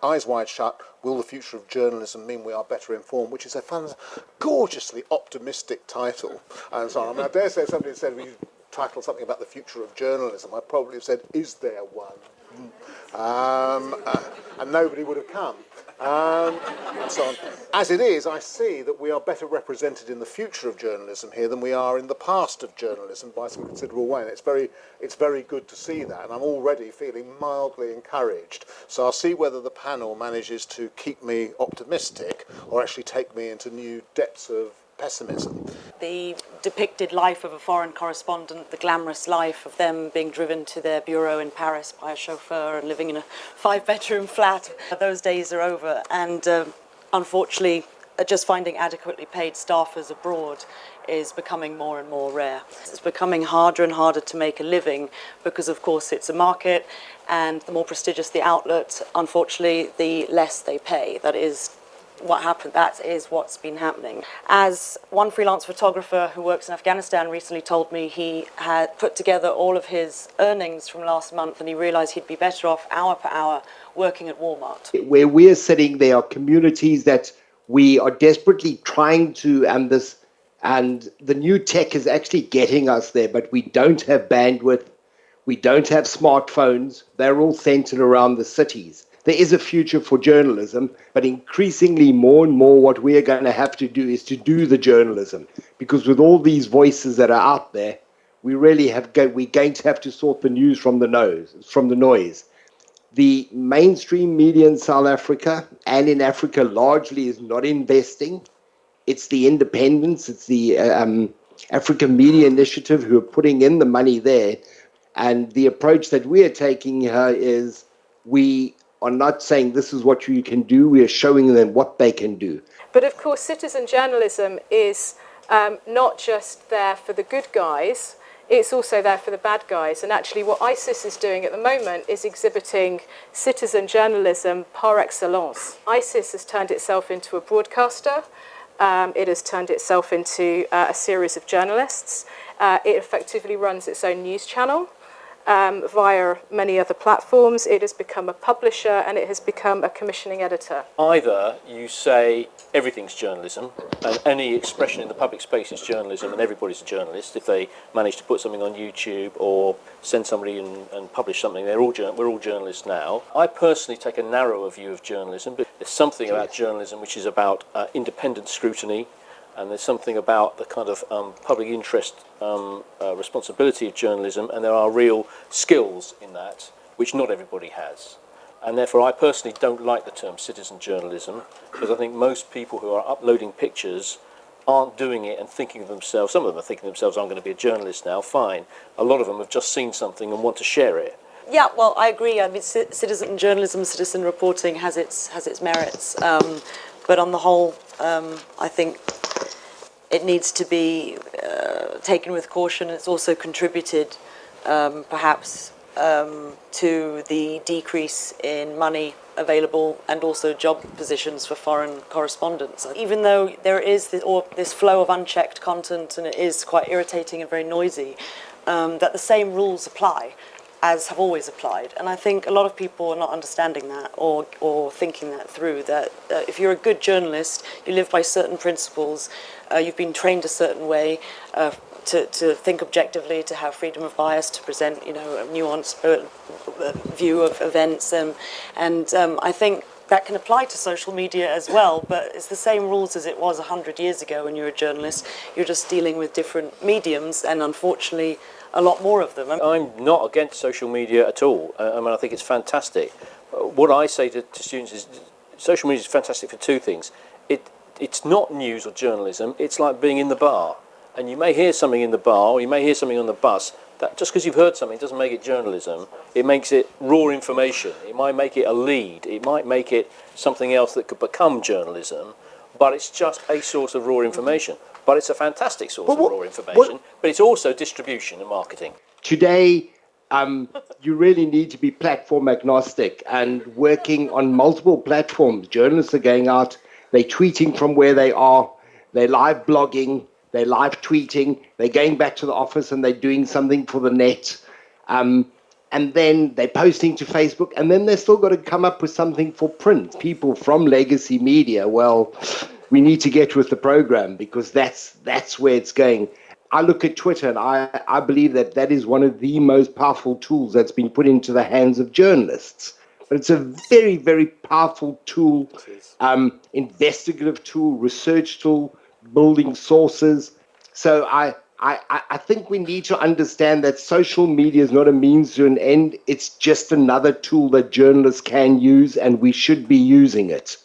Eyes Wide Shut, Will the Future of Journalism Mean We Are Better Informed, which is a fun, gorgeously optimistic title. And so on. I mean, I dare say if somebody had said we title something about the future of journalism, I'd probably have said, is there one? And nobody would have come. And so on. As it is, I see that we are better represented in the future of journalism here than we are in the past of journalism by some considerable way. And it's very good to see that, and I'm already feeling mildly encouraged. So I'll see whether the panel manages to keep me optimistic or actually take me into new depths of pessimism. The depicted life of a foreign correspondent, the glamorous life of them being driven to their bureau in Paris by a chauffeur and living in a 5-bedroom flat, those days are over. And unfortunately, just finding adequately paid staffers abroad is becoming more and more rare. It's becoming harder and harder to make a living because, of course, it's a market, and the more prestigious the outlet, unfortunately, the less they pay. That is what happened. That is what's been happening. As one freelance photographer who works in Afghanistan recently told me, he had put together all of his earnings from last month and he realized he'd be better off hour per hour working at Walmart. Where we're sitting, there are communities that we are desperately trying to, and the new tech is actually getting us there, but we don't have bandwidth, we don't have smartphones, they're all centered around the cities. There is a future for journalism, but increasingly more and more what we are going to have to do is to do the journalism. Because with all these voices that are out there, we're going to have to sort the news from the noise. The mainstream media in South Africa and in Africa largely is not investing. It's the independents, it's the African Media Initiative who are putting in the money there. And the approach that we are taking here is we are not saying this is what you can do, we are showing them what they can do. But of course, citizen journalism is not just there for the good guys, it's also there for the bad guys. And actually what ISIS is doing at the moment is exhibiting citizen journalism par excellence. ISIS has turned itself into a broadcaster, it has turned itself into a series of journalists. It effectively runs its own news channel. Via many other platforms. It has become a publisher and it has become a commissioning editor. Either you say everything's journalism and any expression in the public space is journalism and everybody's a journalist. If they manage to put something on YouTube or send somebody and publish something, we're all journalists now. I personally take a narrower view of journalism, but there's something about journalism which is about independent scrutiny, and there's something about the kind of public interest responsibility of journalism, and there are real skills in that which not everybody has. And therefore I personally don't like the term citizen journalism, because I think most people who are uploading pictures aren't doing it and thinking of themselves. Some of them are thinking of themselves, I'm going to be a journalist now, fine. A lot of them have just seen something and want to share it. Yeah, well, I agree. I mean, citizen journalism, citizen reporting has its merits, but on the whole, I think it needs to be taken with caution. It's also contributed, perhaps, to the decrease in money available and also job positions for foreign correspondents. Even though there is this flow of unchecked content and it is quite irritating and very noisy, that the same rules apply as have always applied. And I think a lot of people are not understanding that or thinking that through, that if you're a good journalist, you live by certain principles, you've been trained a certain way to think objectively, to have freedom of bias, to present, a nuanced view of events. And I think that can apply to social media as well, but it's the same rules as it was 100 years ago when you were a journalist. You're just dealing with different mediums, and unfortunately, a lot more of them. I'm not against social media at all. I think it's fantastic. What I say to students is social media is fantastic for two things. It's not news or journalism, it's like being in the bar. And you may hear something in the bar, or you may hear something on the bus, that just because you've heard something doesn't make it journalism. It makes it raw information. It might make it a lead. It might make it something else that could become journalism, but it's just a source of raw information. But it's a fantastic source of raw information, but it's also distribution and marketing. Today, you really need to be platform agnostic and working on multiple platforms. Journalists are going out, they're tweeting from where they are, they're live blogging, they're live tweeting, they're going back to the office and they're doing something for the net. and then they're posting to Facebook, and then they've still got to come up with something for print. People from legacy media, well, we need to get with the program, because that's where it's going. I look at Twitter, and I believe that is one of the most powerful tools that's been put into the hands of journalists. But it's a very, very powerful tool, investigative tool, research tool, building sources. So I think we need to understand that social media is not a means to an end. It's just another tool that journalists can use, and we should be using it.